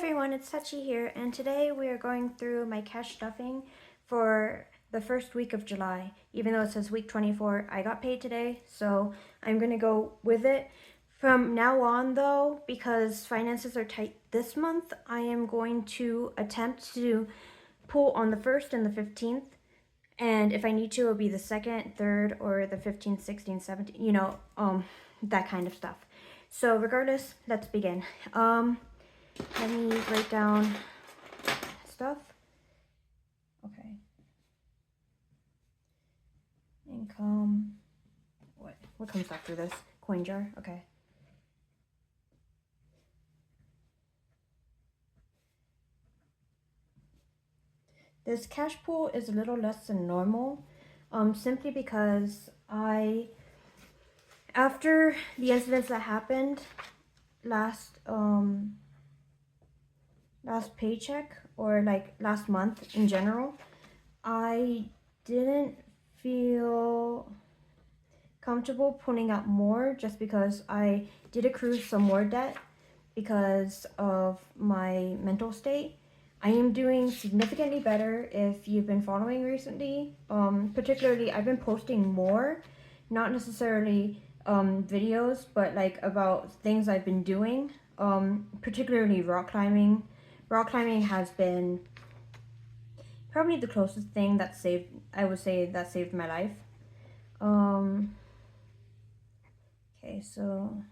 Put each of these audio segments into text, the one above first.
everyone, it's Sachii here, and today we are going through my cash stuffing for the first week of July. Even though it says week 24, I got paid today, so I'm going to go with it. From now on though, because finances are tight this month, I am going to attempt to pull on the 1st and the 15th, and if I need to, it'll be the 2nd, 3rd, or the 15th, 16th, 17th, that kind of stuff. So regardless, let's begin. Let me write down stuff. Okay. Income. What comes after this? Coin jar. Okay. This cash pool is a little less than normal, simply because after the incidents that happened last paycheck, or like last month in general, I didn't feel comfortable pulling out more, just because I did accrue some more debt because of my mental state. I am doing significantly better if you've been following recently. Particularly, I've been posting more, not necessarily videos, but like about things I've been doing, particularly rock climbing. Rock climbing has been probably the closest thing that saved my life. Okay, so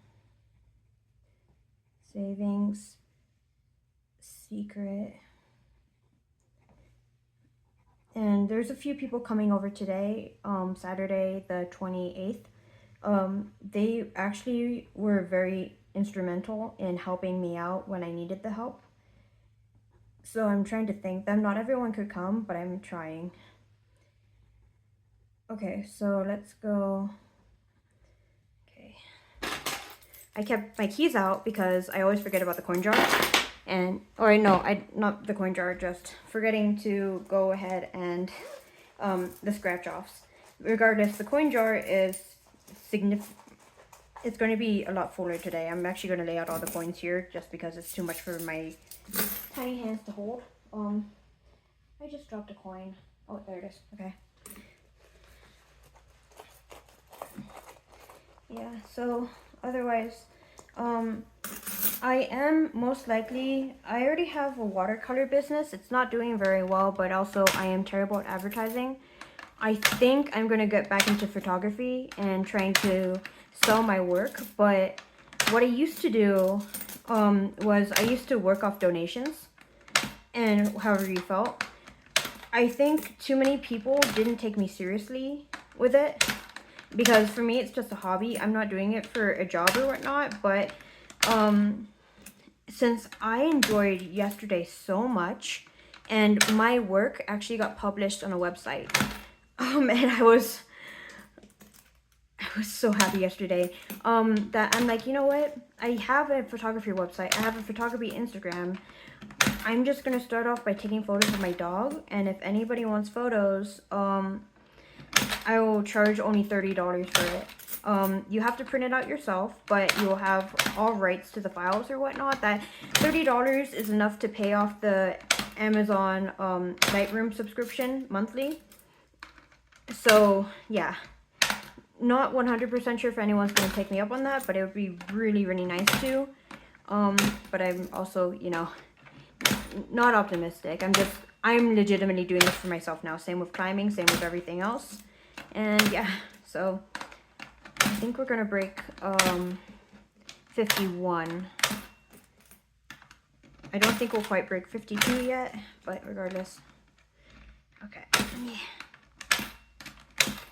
savings, secret. And there's a few people coming over today, Saturday the 28th. They actually were very instrumental in helping me out when I needed the help. So I'm trying to thank them. Not everyone could come, but I'm trying. Okay, so let's go. Okay. I kept my keys out because I always forget about the coin jar. Not the coin jar, just forgetting to go ahead and the scratch offs. Regardless, the coin jar is significant. It's going to be a lot fuller today. I'm actually going to lay out all the coins here just because it's too much for my tiny hands to hold. I just dropped a coin. Oh, there it is. Okay. Yeah, so otherwise, I am most likely, I already have a watercolor business. It's not doing very well, but also I am terrible at advertising. I think I'm going to get back into photography and trying to sell my work. But what I used to do was I used to work off donations and however you felt. I think too many people didn't take me seriously with it, because for me it's just a hobby. I'm not doing it for a job or whatnot, but since I enjoyed yesterday so much, and my work actually got published on a website, and I was so happy yesterday, that I'm like, you know what? I have a photography website. I have a photography Instagram. I'm just going to start off by taking photos of my dog. And if anybody wants photos, I will charge only $30 for it. You have to print it out yourself, but you'll have all rights to the files or whatnot. That $30 is enough to pay off the Amazon Lightroom subscription monthly. So yeah, not 100% sure if anyone's going to take me up on that, but it would be really, really nice to. But I'm also, not optimistic. I'm legitimately doing this for myself now. Same with climbing, same with everything else. And yeah, so I think we're going to break 51. I don't think we'll quite break 52 yet, but regardless. Okay.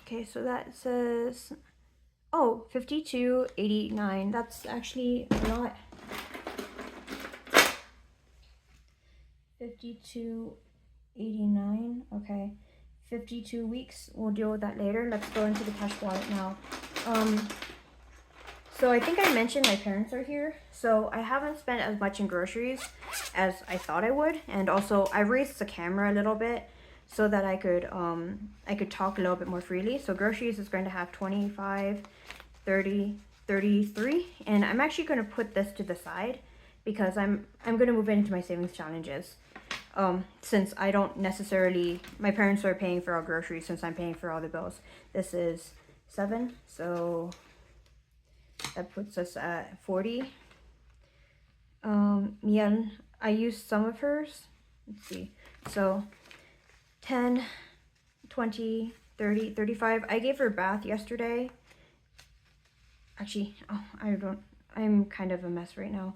Okay, so that says, 52.89. That's actually a lot. 52.89. Okay. 52 weeks. We'll deal with that later. Let's go into the cash wallet now. So I think I mentioned my parents are here. So I haven't spent as much in groceries as I thought I would. And also I raised the camera a little bit so that I could talk a little bit more freely. So groceries is going to have 25, 30, 33. And I'm actually going to put this to the side because I'm gonna move into my savings challenges. Since I don't necessarily, my parents are paying for our groceries since I'm paying for all the bills. This is 7, so that puts us at 40. Miel, I used some of hers. Let's see. So 10, 20, 30, 35. I gave her a bath yesterday. Actually, oh, I'm kind of a mess right now.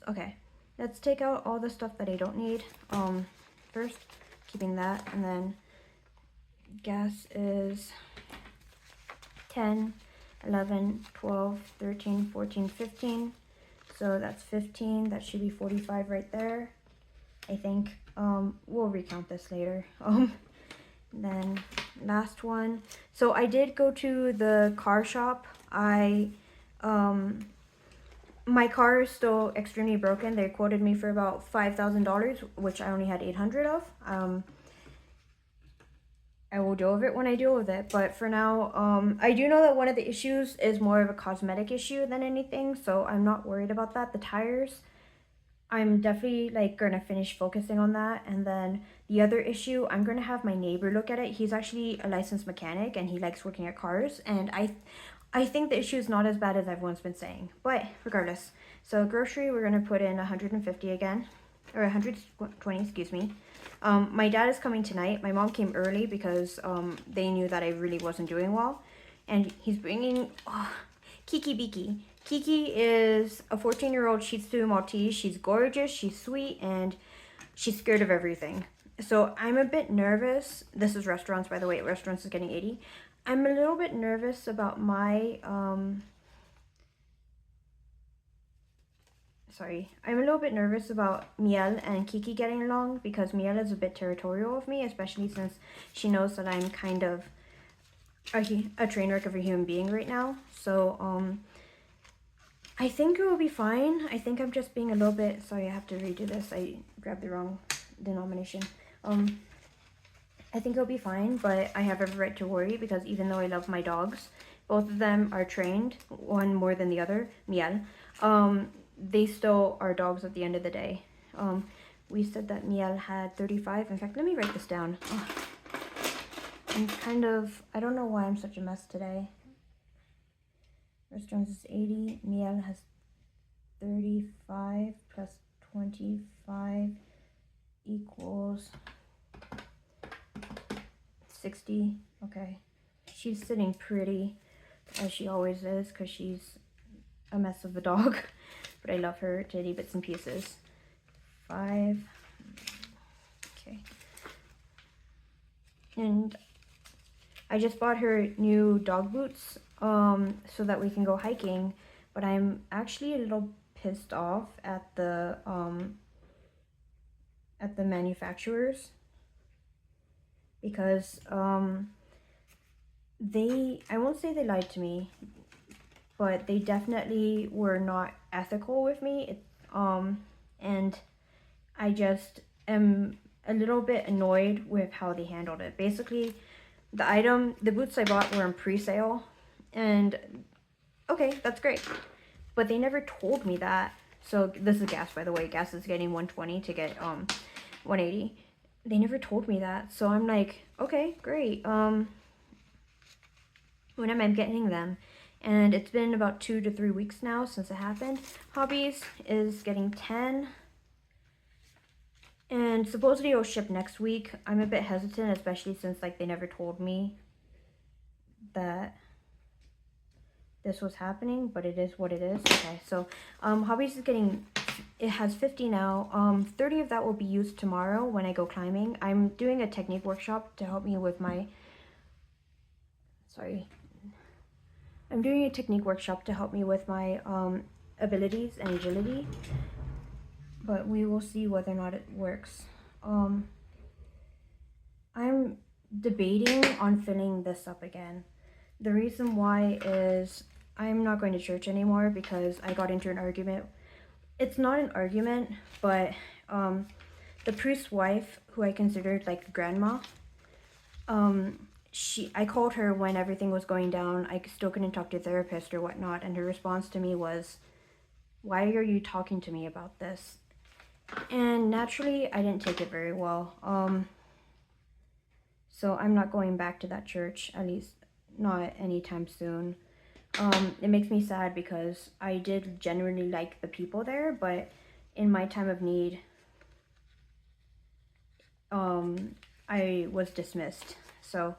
Okay. Let's take out all the stuff that I don't need. First, keeping that, and then gas is 10, 11, 12, 13, 14, 15. So that's 15. That should be 45 right there, I think. We'll recount this later. Then last one. So I did go to the car shop. My car is still extremely broken. They quoted me for about $5,000, which I only had 800 of. I will deal with it when I deal with it. But for now, I do know that one of the issues is more of a cosmetic issue than anything. So I'm not worried about that. The tires, I'm definitely like gonna finish focusing on that. And then the other issue, I'm gonna have my neighbor look at it. He's actually a licensed mechanic and he likes working at cars. And I think the issue is not as bad as everyone's been saying. But regardless, so grocery, we're gonna put in 150 again, or 120, excuse me. My dad is coming tonight. My mom came early because they knew that I really wasn't doing well. And he's bringing Kiki Biki. Kiki is a 14-year-old Shih Tzu Maltese. She's gorgeous, she's sweet, and she's scared of everything. So I'm a bit nervous. This is restaurants, by the way. Restaurants is getting 80. I'm a little bit nervous about my, I'm a little bit nervous about Miel and Kiki getting along because Miel is a bit territorial of me, especially since she knows that I'm kind of a train wreck of a human being right now. So, I think it will be fine. I think I'm just being a little bit, sorry, I have to redo this. I grabbed the wrong denomination. I think it'll be fine, but I have every right to worry because even though I love my dogs, both of them are trained, one more than the other, Miel. They still are dogs at the end of the day. We said that Miel had 35. In fact, let me write this down. I don't know why I'm such a mess today. Restaurants is 80. Miel has 35 plus 25 equals 60. Okay. She's sitting pretty, as she always is, because she's a mess of a dog. But I love her to itty bits and pieces. 5. Okay. And I just bought her new dog boots so that we can go hiking. But I'm actually a little pissed off at the manufacturers because I won't say they lied to me, but they definitely were not ethical with me. And I just am a little bit annoyed with how they handled it. Basically, the boots I bought were on pre-sale, and okay, that's great. But they never told me that. So this is gas, by the way. Gas is getting 120 to get 180. They never told me that. So I'm like, okay, great. When am I getting them? And it's been about 2 to 3 weeks now since it happened. Hobbies is getting 10. And supposedly it'll ship next week. I'm a bit hesitant, especially since like they never told me that this was happening, but it is what it is. Okay, so Hobbies is getting, it has 50 now. 30 of that will be used tomorrow when I go climbing. I'm doing a technique workshop to help me with my, I'm doing a technique workshop to help me with my abilities and agility, but we will see whether or not it works. I'm debating on filling this up again. The reason why is I'm not going to church anymore because I got into an argument. It's not an argument, but the priest's wife, who I considered like grandma, I called her when everything was going down. I still couldn't talk to a therapist or whatnot, and her response to me was, Why are you talking to me about this? And naturally, I didn't take it very well. So I'm not going back to that church, at least not anytime soon. It makes me sad because I did genuinely like the people there, but in my time of need, I was dismissed. So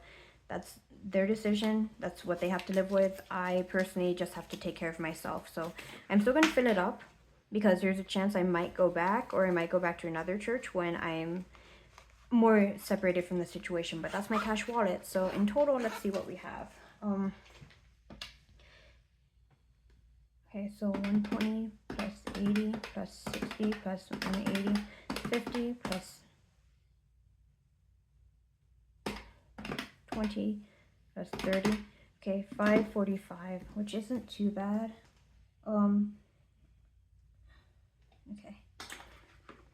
that's their decision. That's what they have to live with. I personally just have to take care of myself. So I'm still going to fill it up because there's a chance I might go back, or I might go back to another church when I'm more separated from the situation. But that's my cash wallet. So in total, let's see what we have. Okay, so 120 plus 80 plus 60 plus 180, 50 plus 20 plus 30. Okay, 545, which isn't too bad. Okay.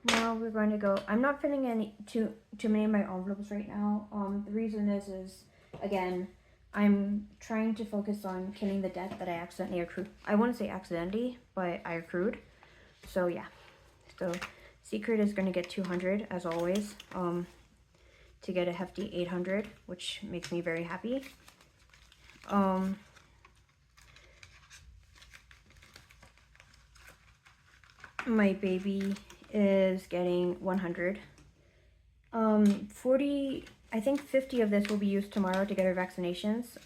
Now we're going to go. I'm not filling any too many of my envelopes right now. The reason is again, I'm trying to focus on killing the debt that I accidentally accrued. I wouldn't say accidentally, but I accrued. So yeah. So secret is going to get 200 as always. To get a hefty 800, which makes me very happy. My baby is getting 100. 40, I think 50 of this will be used tomorrow to get her vaccinations.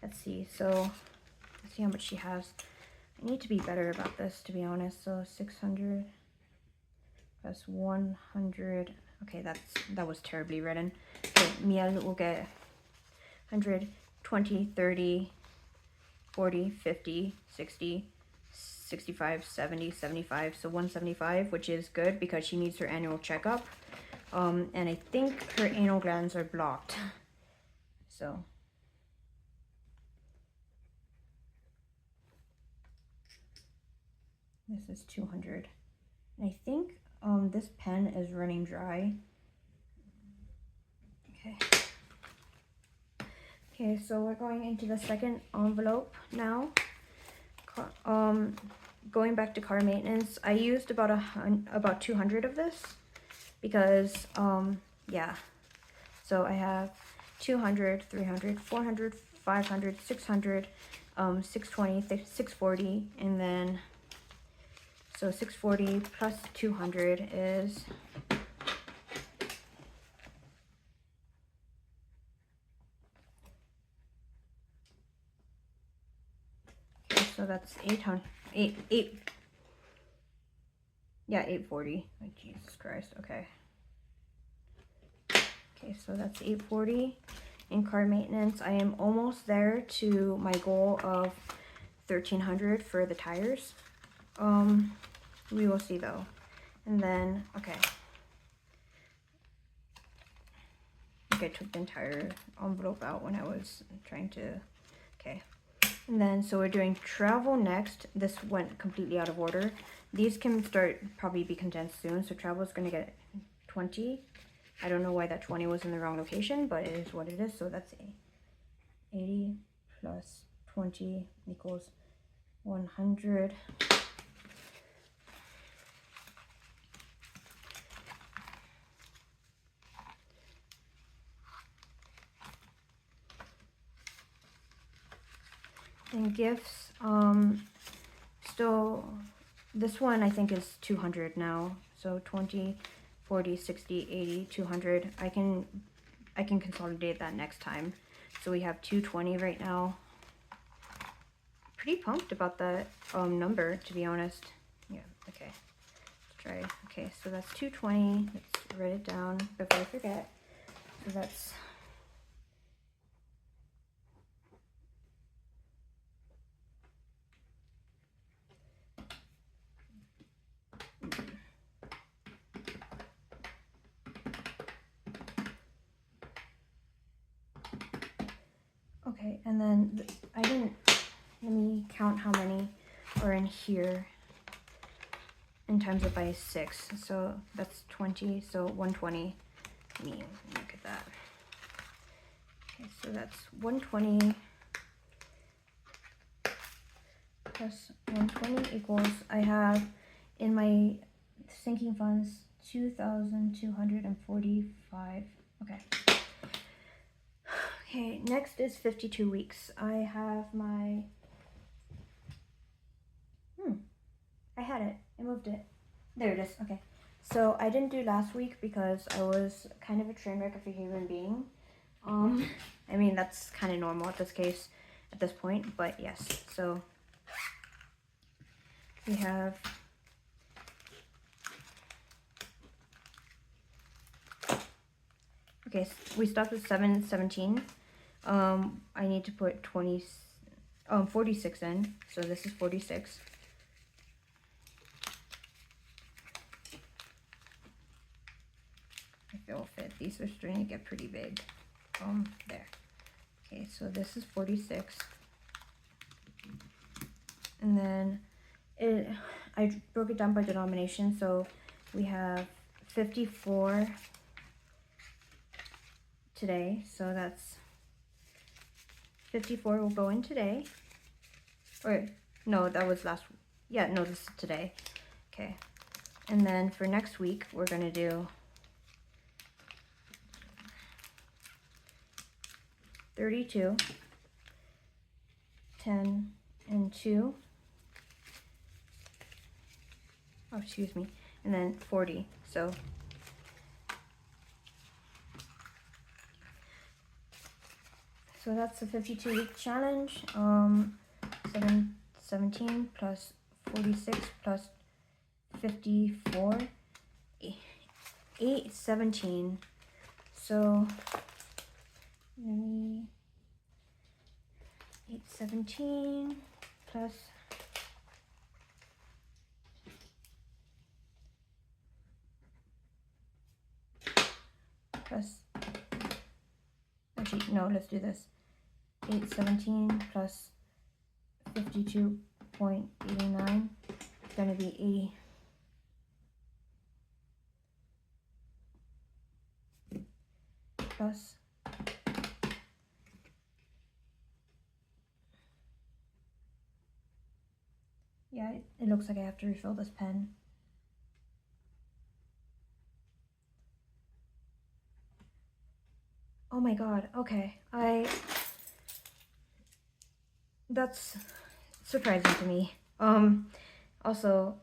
Let's see, so let's see how much she has. I need to be better about this, to be honest. So 600 plus 100. Okay, that was terribly written. Okay, Miel will get 100, 20, 30, 40, 50, 60, 65, 70, 75. So 175, which is good because she needs her annual checkup. And I think her anal glands are blocked. So this is 200. And I think this pen is running dry. Okay. Okay, so we're going into the second envelope now. Going back to car maintenance, I used about 200 of this because yeah. So I have 200, 300, 400, 500, 600, 620, 640, and then so 640 plus 200 is so that's 840. Oh, Jesus Christ. Okay. Okay, so that's 840 in car maintenance. I am almost there to my goal of 1300 for the tires. We will see though. And then, okay. I think I took the entire envelope out when I was trying to, okay. And then, so we're doing travel next. This went completely out of order. These can probably be condensed soon. So travel is going to get 20. I don't know why that 20 was in the wrong location, but it is what it is. So that's 80 plus 20 equals 100. And gifts, still, this one I think is 200 now. So 20, 40, 60, 80, 200. I can consolidate that next time. So we have 220 right now. Pretty pumped about that number, to be honest. Yeah, okay. Let's try. Okay, so that's 220. Let's write it down before I forget. So that's okay, and then let me count how many are in here and times it by 6. So that's 20, so 120. Let me look at that. Okay, so that's 120 plus 120 equals, I have in my sinking funds 2,245. Okay. Okay, next is 52 weeks. I have my, I had it. I moved it. There it is. Okay. So I didn't do last week because I was kind of a train wreck of a human being. I mean, that's kind of normal at this case, at this point, but yes. So we have okay, so we stopped at 717. I need to put 46 in, so this is 46. If it will fit, these are starting to get pretty big. There. Okay, so this is 46. And then I broke it down by denomination, so we have 54 today, so that's 54 will go in today. Or no, that was last, yeah, no, this is today. Okay, and then for next week we're gonna do 32, 10, and 2. Oh, excuse me, and then 40. So that's the 52-week challenge. 17 plus 46 plus 54, 817. So 817 plus actually no, let's do this. 817 plus 52.89 is going to be 80 plus yeah, it looks like I have to refill this pen. Oh my god, okay. That's surprising to me. Also,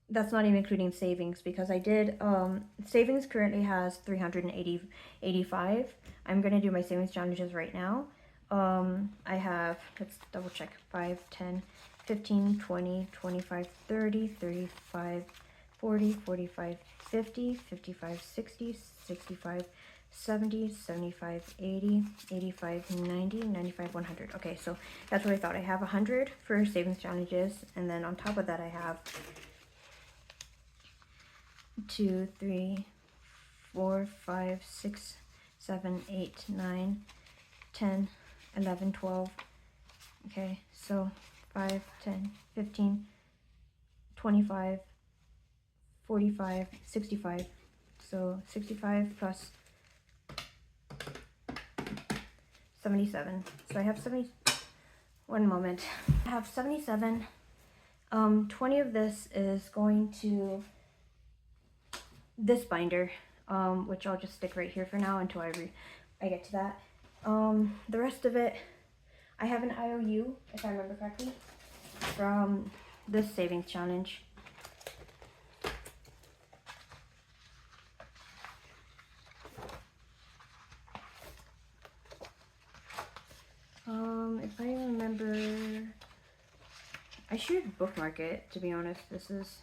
that's not even including savings because I did, savings currently has 385. I'm gonna do my savings challenges right now. I have, let's double check, 5, 10, 15, 20, 25, 30, 35, 40, 45, 50, 55, 60, 65, 70, 75, 80, 85, 90, 95, 100. Okay, so that's what I thought. I have 100 for savings challenges, and then on top of that I have 2, 3, 4, 5, 6, 7, 8, 9, 10, 11, 12. Okay, so 5, 10, 15, 25, 45, 65. So 65 plus 77. So I have 70, one moment. I have 77. 20 of this is going to this binder, which I'll just stick right here for now until I get to that. The rest of it, I have an IOU, if I remember correctly, from this savings challenge. If I remember, I should bookmark it, to be honest. This is,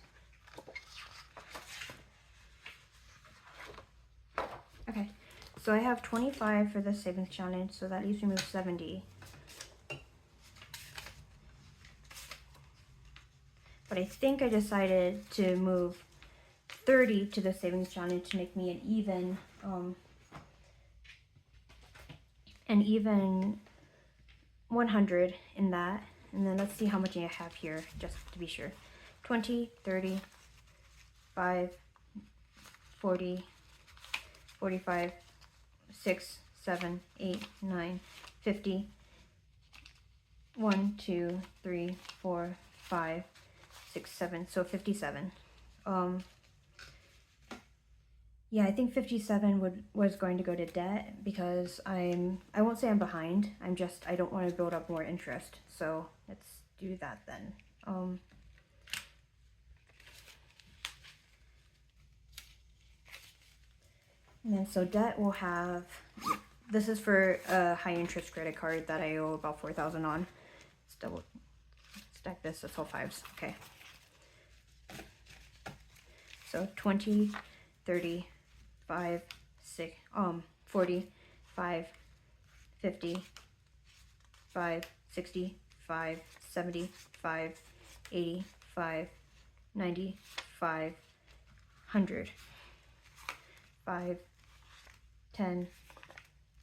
okay, so I have 25 for this savings challenge, so that leaves me with 70. But I think I decided to move 30 to the savings challenge to make me an even 100 in that. And then let's see how much I have here, just to be sure. 20, 30, 5, 40, 45, 6, 7, 8, 9, 50, 1, 2, 3, 4, 5, 6, 7. So 57. Yeah, I think 57 was going to go to debt because I won't say I'm behind. I don't want to build up more interest. So let's do that then. And then so debt will have, this is for a high interest credit card that I owe about 4,000 on. Let's double stack this, that's all fives, okay. So 20, 30, 5, 6, 40, 5, 50, 5, 60, 5, 70, 5, 80, 5, 90, 5, 100, 5, 10,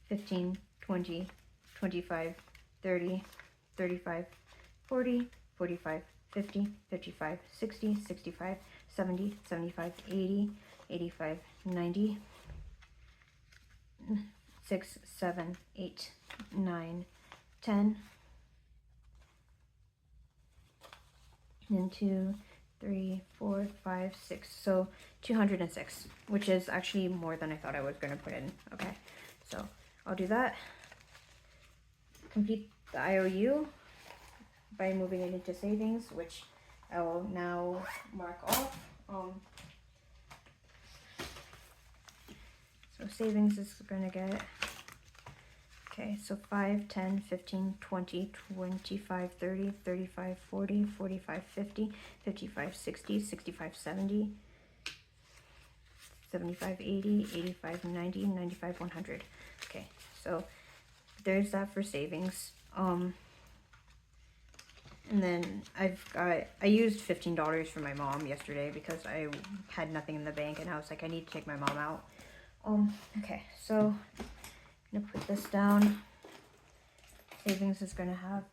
15, 20, 25, 30, 35, 40, 45, 50, 55, 60, 65, 70, 75, 80, 85, 90, 6, 7, 8, 9, 10, and 2, 3, 4, 5, 6. So 206, which is actually more than I thought I was going to put in. Okay, so I'll do that. Complete the IOU by moving it into savings, which I will now mark off. So savings is going to get, okay, so 5, 10, 15, 20, 25, 30, 35, 40, 45, 50, 55, 60, 65, 70, 75, 80, 85, 90, 95, 100. Okay, so there's that for savings. And then I used $15 for my mom yesterday because I had nothing in the bank and I was like, I need to take my mom out. Okay, so I'm gonna put this down. Savings is gonna have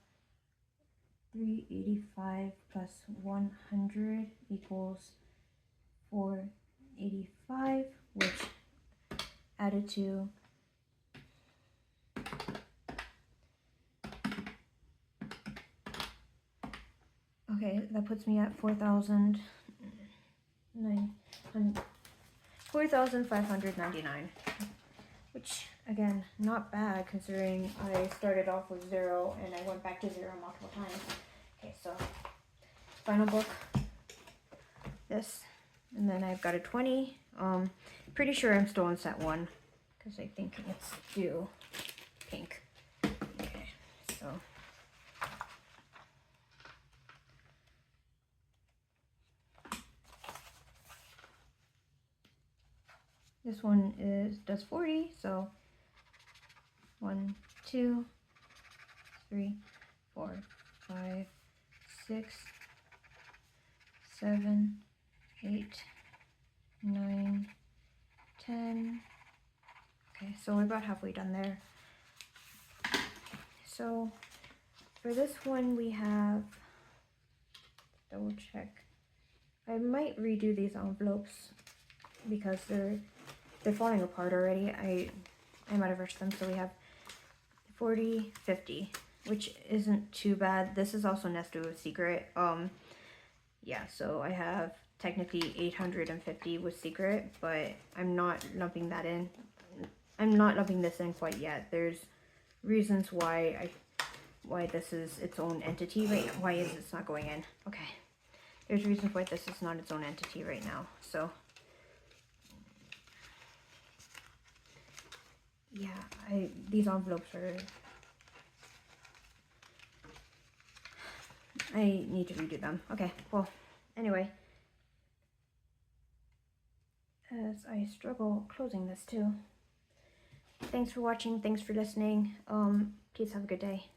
385 plus 100 equals 485, which added to okay, that puts me at 4,599, which again, not bad considering I started off with 0 and I went back to 0 multiple times. Okay, so final book, this, and then I've got a 20. Pretty sure I'm still on set 1 because I think it's due pink. Okay, so this one does 40, so 1, 2, 3, 4, 5, 6, 7, 8, 9, 10. Okay, so we're about halfway done there. So for this one we have, double check, I might redo these envelopes because they're falling apart already. I might have rushed them. So we have 40, 50, which isn't too bad. This is also nested with secret. Yeah, so I have technically 850 with secret, but I'm not lumping that in. I'm not lumping this in quite yet. There's reasons why this is its own entity right now. Why is this not going in? Okay. There's reasons why this is not its own entity right now. So yeah, these envelopes are, I need to redo them. Okay, well, anyway, as I struggle closing this too. Thanks for watching, thanks for listening. Please have a good day.